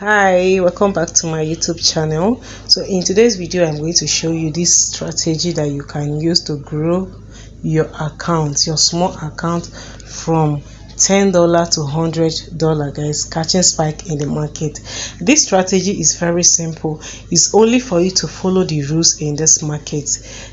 Hi, welcome back to my YouTube channel. So in today's video I'm going to show you this strategy that you can use to grow your account, your small account, from $10 to $100, guys, catching spike in the market. This strategy is very simple. It's only for you to follow the rules in this market,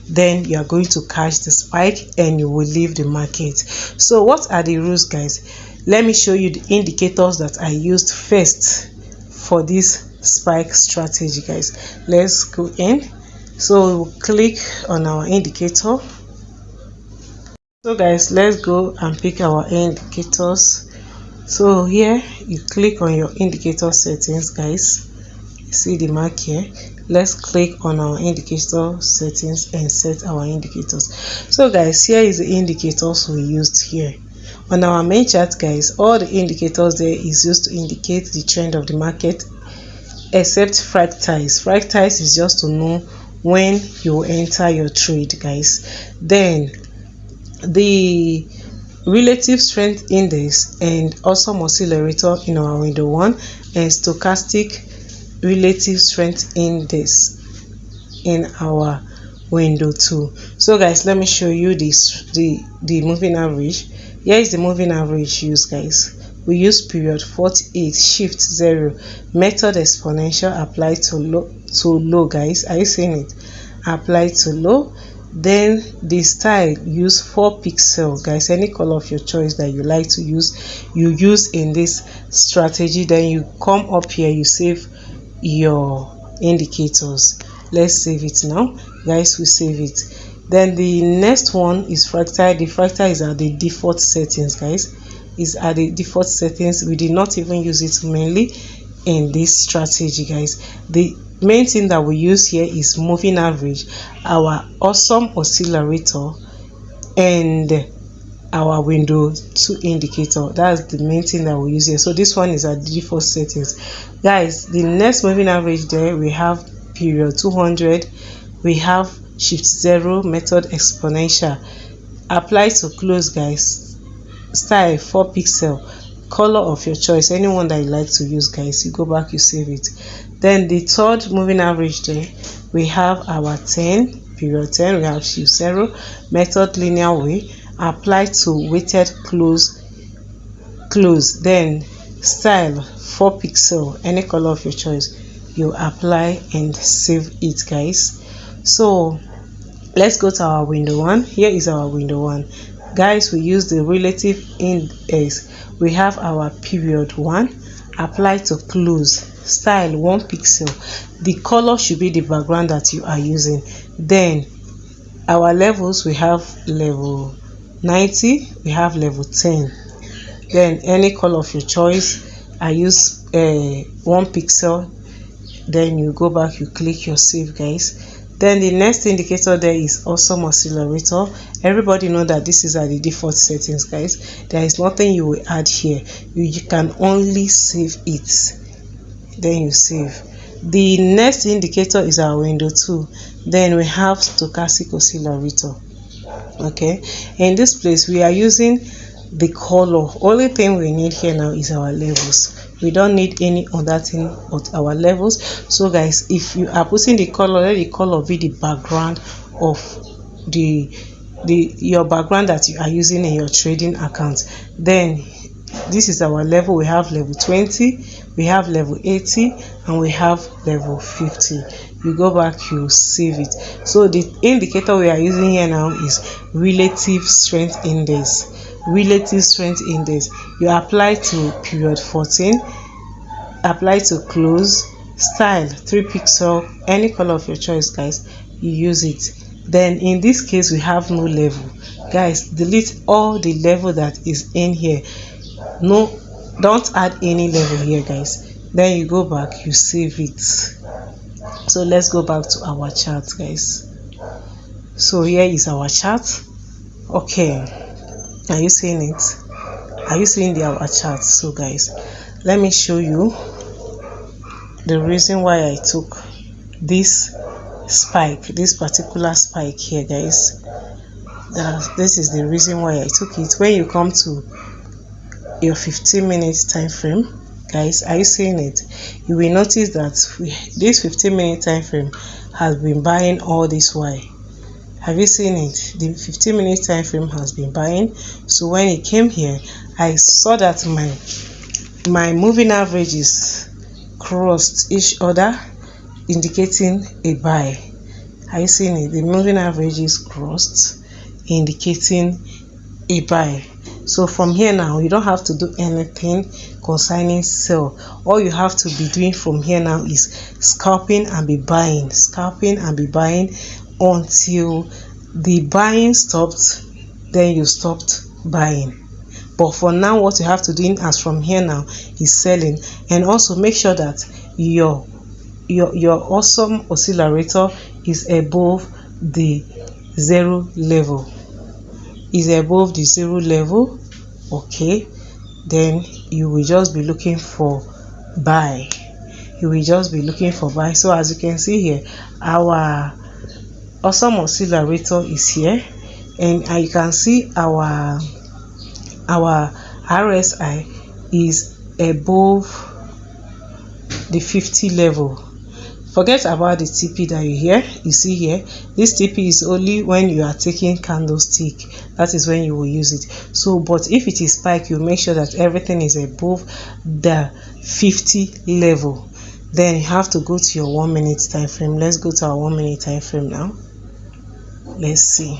then you are going to catch the spike and you will leave the market. So what are the rules, guys? Let me show you the indicators that I used first for this spike strategy, guys. Let's go in. So we'll click on our indicator. So guys, let's go and pick our indicators. So here you click on your indicator settings, guys. You see the mark here. Let's click on our indicator settings and set our indicators. So guys, here is the indicators we used here. On our main chart, guys, all the indicators there is used to indicate the trend of the market, except fractals. Fractals is just to know when you enter your trade, guys. Then the relative strength index and awesome accelerator in our window 1, and stochastic relative strength index in our window 2. So guys, let me show you this, the moving average. Here is the moving average used, guys. We use period 48, shift 0, method exponential, apply to low, guys. Are you seeing it? Apply to low. Then the style, use 4 pixel, guys. Any color of your choice that you like to use, you use in this strategy. Then you come up here, you save your indicators. Let's save it now, guys. We save it. Then the next one is fractal. The fractal is at the default settings, guys. Is at the default settings. We did not even use it mainly in this strategy, guys. The main thing that we use here is moving average, our awesome accelerator, and our window 2 indicator. That's the main thing that we use here. So this one is at the default settings, guys. The next moving average there, we have period 200, we have shift 0, method exponential, apply to close, guys. Style 4 pixel, color of your choice, anyone that you like to use, guys. You go back, you save it. Then the third moving average there, we have our 10, period 10, we have shift 0, method linear way, apply to weighted close, then style 4 pixel, any color of your choice, you apply and save it, guys. So let's go to our window 1. Here is our window 1, guys. We use the relative index. We have our period 1, apply to close, style 1 pixel. The color should be the background that you are using. Then our levels, we have level 90, we have level 10. Then any color of your choice, I use 1 pixel. Then you go back, you click your save, guys. Then the next indicator there is awesome accelerator. Everybody know that this is at the default settings, guys. There is nothing you will add here. You can only save it. Then you save. The next indicator is our window 2. Then we have stochastic accelerator. Okay, in this place we are using the color. Only thing we need here now is our levels. We don't need any other thing but our levels. So guys, if you are putting the color, let the color be the background of your background that you are using in your trading account. Then this is our level. We have level 20, we have level 80, and we have level 50. You go back, you save it. So the indicator we are using here now is relative strength index. Relative strength index, you apply to period 14, apply to close, style 3 pixel, any color of your choice, guys. You use it. Then in this case we have no level, guys. Delete all the level that is in here. No, don't add any level here, guys. Then you go back, you save it. So let's go back to our chart, guys. So here is our chart. Okay, are you seeing it? Are you seeing our chart? So guys, let me show you the reason why I took this spike, this particular spike here, guys. This is the reason why I took it. When you come to your 15 minutes time frame, guys. Are you seeing it? You will notice that this 15-minute time frame has been buying all this while. Have you seen it? The 15-minute time frame has been buying. So when it came here, I saw that my moving averages crossed each other, indicating a buy. Are you seeing it? The moving averages crossed, indicating a buy. So from here now, you don't have to do anything concerning sell. All you have to be doing from here now is scalping and be buying, until the buying stopped. Then you stopped buying. But for now, what you have to do as from here now is selling. And also make sure that your awesome oscillator is above the zero level. Okay, then you will just be looking for buy. So as you can see here, our awesome oscillator is here, and you can see our RSI is above the 50 level. Forget about the TP that you see here. This TP is only when you are taking candlestick. That is when you will use it. So, but if it is spike, you make sure that everything is above the 50 level. Then you have to go to your 1 minute time frame. Let's go to our 1 minute time frame now. Let's see.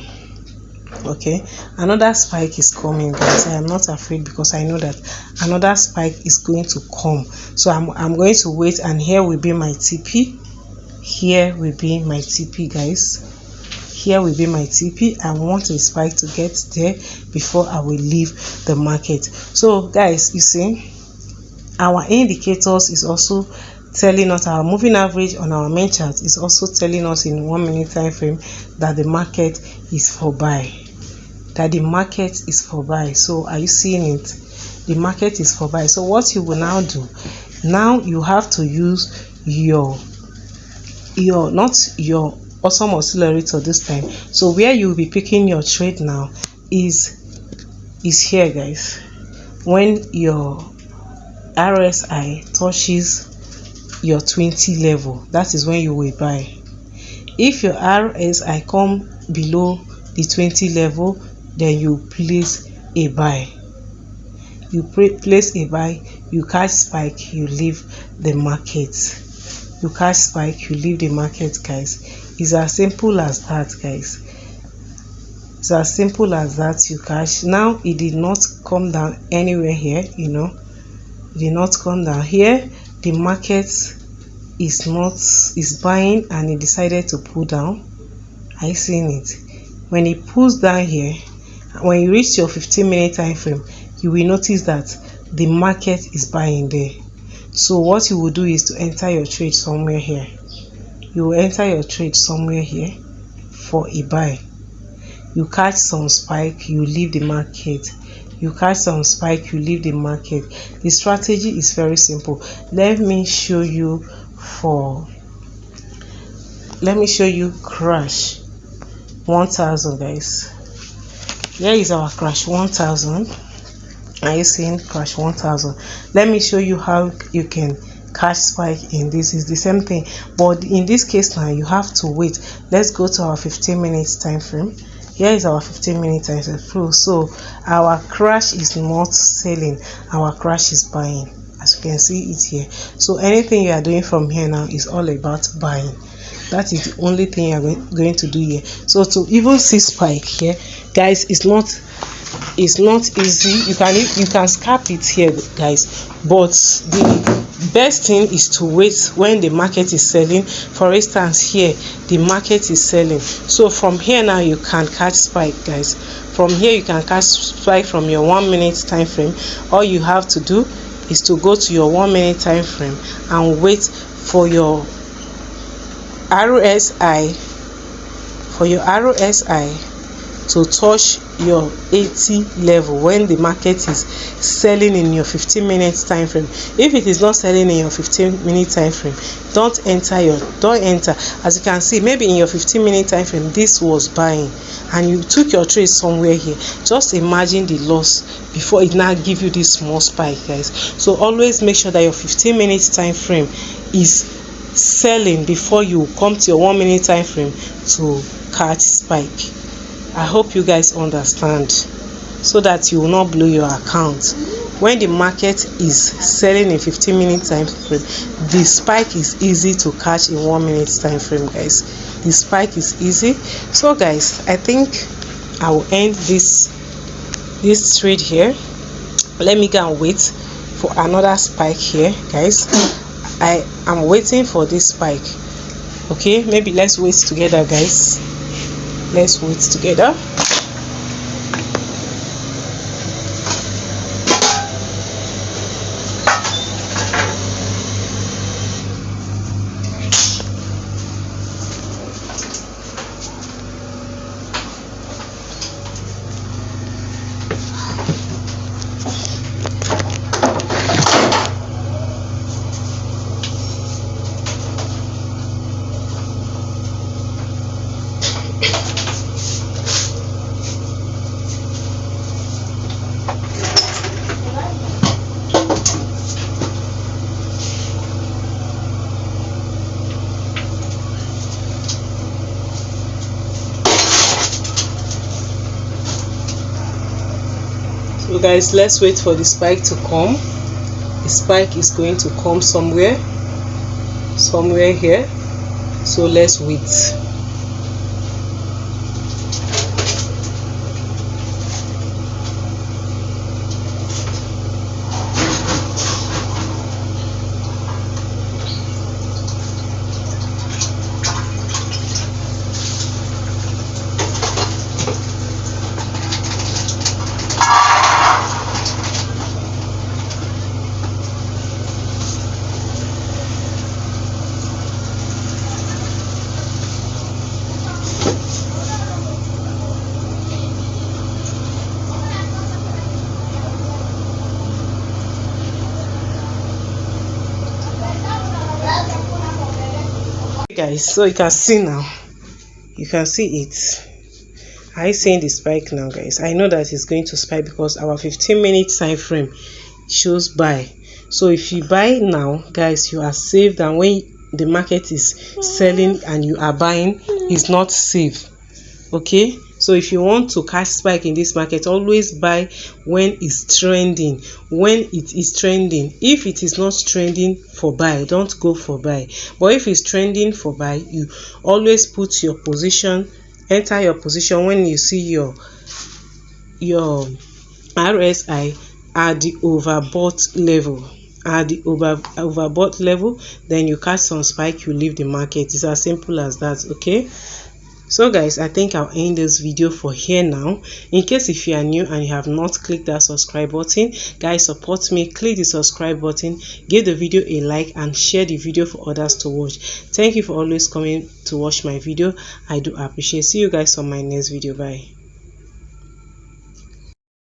Okay, another spike is coming, guys. I am not afraid because I know that another spike is going to come. So I'm going to wait, and here will be my TP. Guys. Here will be my TP. I want a spike to get there before I will leave the market. So guys, you see, our indicators is also telling us, our moving average on our main chart is also telling us in 1 minute time frame that the market is for buy. So are you seeing it? The market is for buy. So what you will now do, now you have to use your not your awesome oscillator this time. So where you will be picking your trade now is here, guys. When your RSI touches your 20 level, that is when you will buy. If your RSI come below the 20 level, then you place a buy. You catch spike, you leave the market. Guys. It's as simple as that, guys. It's as simple as that. You catch. Now it did not come down anywhere here, it did not come down here. The market is buying, and it decided to pull down. Are you seeing it? When it pulls down here, when you reach your 15-minute time frame, you will notice that the market is buying there. So what you will do is to enter your trade somewhere here. You will enter your trade somewhere here for a buy. You catch some spike, you leave the market. The strategy is very simple. Let me show you crash 1000, guys. Here is our crash 1000. Are you seeing crash 1000? Let me show you how you can catch spike in this. Is the same thing, but in this case now you have to wait. Let's go to our 15-minute time frame. Here is our 15-minute time frame. So our crash is not selling, our crash is buying, as you can see it here. So anything you are doing from here now is all about buying. That is the only thing you are going to do here. So to even see spike here, guys, it's not easy. You can scalp it here, guys, but the best thing is to wait when the market is selling. For instance, here the market is selling, so from here now you can catch spike, guys. From here you can catch spike from your 1 minute time frame. All you have to do is to go to your 1 minute time frame and wait for your RSI to touch your 80 level when the market is selling in your 15 minutes time frame. If it is not selling in your 15-minute time frame, don't enter. As you can see, maybe in your 15-minute time frame this was buying and you took your trade somewhere here. Just imagine the loss before it now give you this small spike, guys. So always make sure that your 15-minute time frame is selling before you come to your 1-minute time frame to catch spike. I hope you guys understand, so that you will not blow your account. When the market is selling in 15-minute time frame, the spike is easy to catch in 1-minute time frame, guys. The spike is easy. So guys, I think I will end this trade here. Let me go and wait for another spike here, guys. I am waiting for this spike. Okay, maybe let's wait together, guys. Let's wait together. So guys, let's wait for the spike to come. The spike is going to come somewhere here. So let's wait. Guys, so you can see now, you can see it. I seeing the spike now, guys. I know that it's going to spike because our 15-minute time frame shows buy. So if you buy now, guys, you are safe. And when the market is selling and you are buying, it's not safe. Okay, so if you want to catch spike in this market, always buy when it's trending. When it is trending. If it is not trending for buy, don't go for buy. But if it's trending for buy, you always put your position, enter your position when you see your RSI at the overbought level. At the overbought level, then you catch some spike, you leave the market. It's as simple as that. Okay, so guys, I think I'll end this video for here now. In case if you are new and you have not clicked that subscribe button, guys, support me, click the subscribe button, give the video a like and share the video for others to watch. Thank you for always coming to watch my video. I do appreciate. See you guys on my next video. Bye.